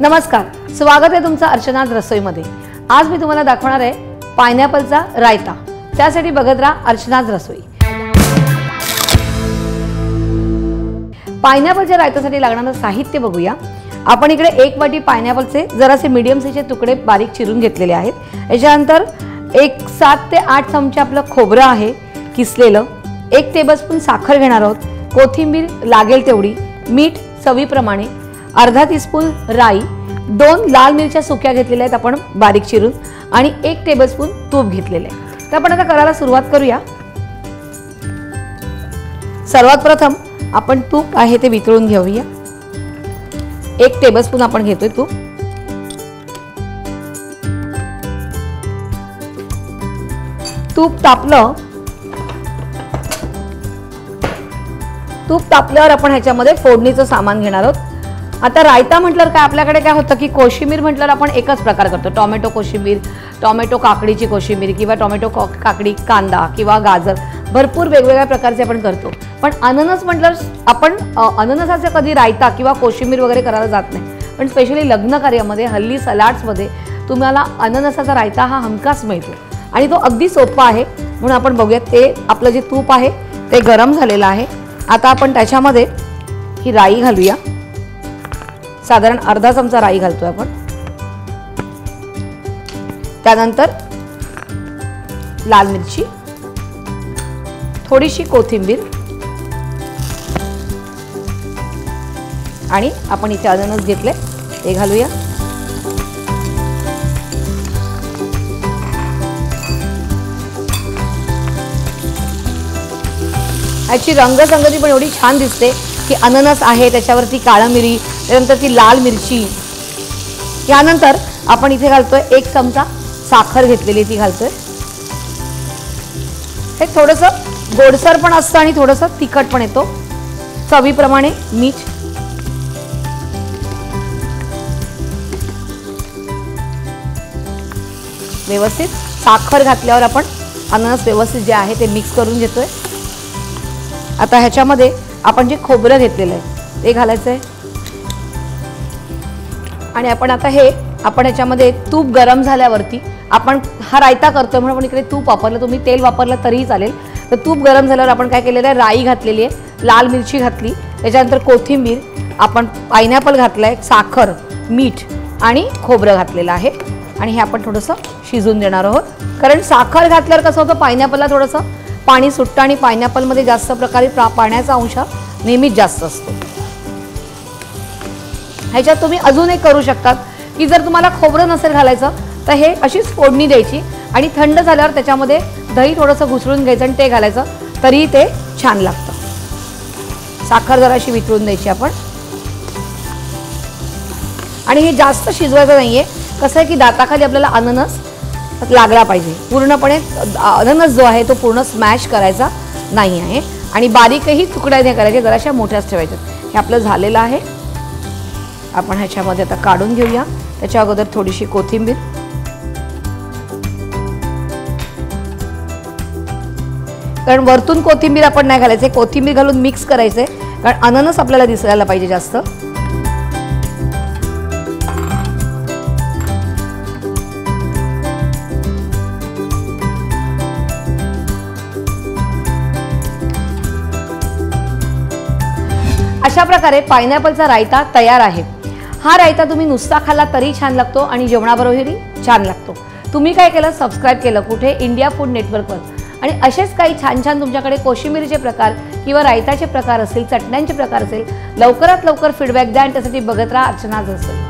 नमस्कार, स्वागत आहे तुमचं अर्चनाज रसोईमध्ये। आज मी तुम्हाला दाखवणार आहे पायनॅपलचा रायता। त्यासाठी बघत राहा अर्चनाज रसोई। पायनॅपलच्या रायतासाठी लागणारं साहित्य बघूया। आपण इकडे 1 वाटी पायनॅपलचे जरासे मीडियम साइजचे तुकडे बारीक चिरून घेतलेले आहेत। याच्यानंतर 7 ते 8 चमचे आपलं खोबरं आहे किसलेलं, 1 टेबलस्पून साखर घेणार आहोत, कोथिंबीर लागेल तेवढी, मीठ चवीप्रमाणे, अर्धा टीस्पून राई, 2 लाल मिरच्या सुक्या घेतलेल्या आहेत आपण बारीक चिरून आणि 1 टेबलस्पून तूप घेतलेले आहे। तर आपण आता करायला सुरुवात करूया। सर्वात प्रथम आपण तूप आहे ते वितळून घेऊया। 1 टेबलस्पून आपण घेतोय तूप। तूप तापल्यावर आपण ह्याच्यामध्ये फोडणीचं सामान घेणार आहोत। आता रायता म्हटल्यावर काय आपल्याकडे काय होतं की कोशिंबीर म्हटल्यावर आपण एकच प्रकार करतो, टोमॅटो कोशिंबीर, टोमॅटो काकडीची कोशिंबीर किंवा टोमॅटो काकडी कांदा किंवा गाजर, भरपूर वेगवेगळ्या प्रकारचे आपण करतो। पण अननस म्हटल्यावर आपण अननसाचे कधी रायता किंवा कोशिंबीर वगैरे करायला जात नाही, पण स्पेशली लग्न कार्यामध्ये हल्ली सलाड्समध्ये तुम्हाला अननसाचा रायता हा हमखास मिळतो आणि तो अगदी सोपा आहे। म्हणून आपण बघूया, ते आपलं जे तूप आहे ते गरम झालेलं आहे। आता आपण त्याच्यामध्ये ही राई घालूया, साधारण अर्धा चमचा राई घालतोय आपण। त्यानंतर लाल मिरची, थोडीशी कोथिंबीर आणि आपण इथे अननस घेतले ते घालूया। याची रंगसंगती पण एवढी छान दिसते की अननस आहे, त्याच्यावरती काळी मिरी, त्यानंतर ती लाल मिरची। यानंतर आपण इथे घालतोय 1 चमचा साखर घेतलेली, ती घालतोय। हे थोडंसं गोडसर पण असतं आणि थोडंसं तिखट पण येतो। चवीप्रमाणे मीठ, व्यवस्थित साखर घातल्यावर आपण अननस व्यवस्थित जे आहे ते मिक्स करून घेतोय। आता ह्याच्यामध्ये आपण जे खोबरं घेतलेलं आहे ते घालायचं आहे आणि आपण आता आपण ह्याच्यामध्ये तूप गरम झाल्यावरती, आपण हा रायता करतोय म्हणून आपण इकडे तूप वापरलं, तुम्ही तेल वापरलं तरीही चालेल। तर तूप गरम झाल्यावर आपण काय केलेलं आहे, राई घातलेली आहे, लाल मिरची घातली, त्याच्यानंतर कोथिंबीर, आपण पायनॅपल घातलाय, साखर, मीठ आणि खोबरं घातलेलं आहे आणि हे आपण थोडंसं शिजून देणार आहोत। कारण साखर घातल्यावर कसं होतं, पायनॅपलला थोडंसं पाणी सुटतं आणि पायनॅपलमध्ये जास्त प्रकारे पाण्याचा अंश नेहमीच जास्त असतो। ह्याच्यात तुम्ही अजून एक करू शकतात की जर तुम्हाला खोबरं नसेल घालायचं तर हे अशीच फोडणी द्यायची आणि थंड झाल्यावर त्याच्यामध्ये दही थोडंसं घुसळून घ्यायचं आणि ते घालायचं, तरी ते छान लागतं। साखर जराशी वितळून द्यायची आपण आणि हे जास्त शिजवायचं नाहीये। कसं आहे की दाताखाली आपल्याला अननस लागला पाहिजे, पूर्णपणे अननस जो आहे तो पूर्ण स्मॅश करायचा नाही आहे आणि बारीकही तुकड्या नाही करायचे, जराशा मोठ्याच ठेवायच्या। हे आपलं झालेलं आहे। आपण ह्याच्यामध्ये आता काढून घेऊया। त्याच्या अगोदर थोडीशी कोथिंबीर, कारण वरतून कोथिंबीर आपण नाही घालायचे, कोथिंबीर घालून मिक्स करायचे, कारण अननस आपल्याला दिसायला पाहिजे जास्त। अशा प्रकारे पायनॅपलचा रायता तयार आहे। हा रायता तुम्ही नुसता खाल्ला तरी छान लागतो आणि जेवणाबरोबरही छान लागतो। तुम्ही काय केलं, सबस्क्राइब केलं कुठे, इंडिया फूड नेटवर्कवर। आणि असेच काही छान छान तुमच्याकडे कोशिंबीरचे प्रकार किंवा रायताचे प्रकार असतील, चटण्यांचे प्रकार असेल, लवकरात लवकर फीडबॅक द्या आणि त्यासाठी बघत राहा अर्चनाज रसोई।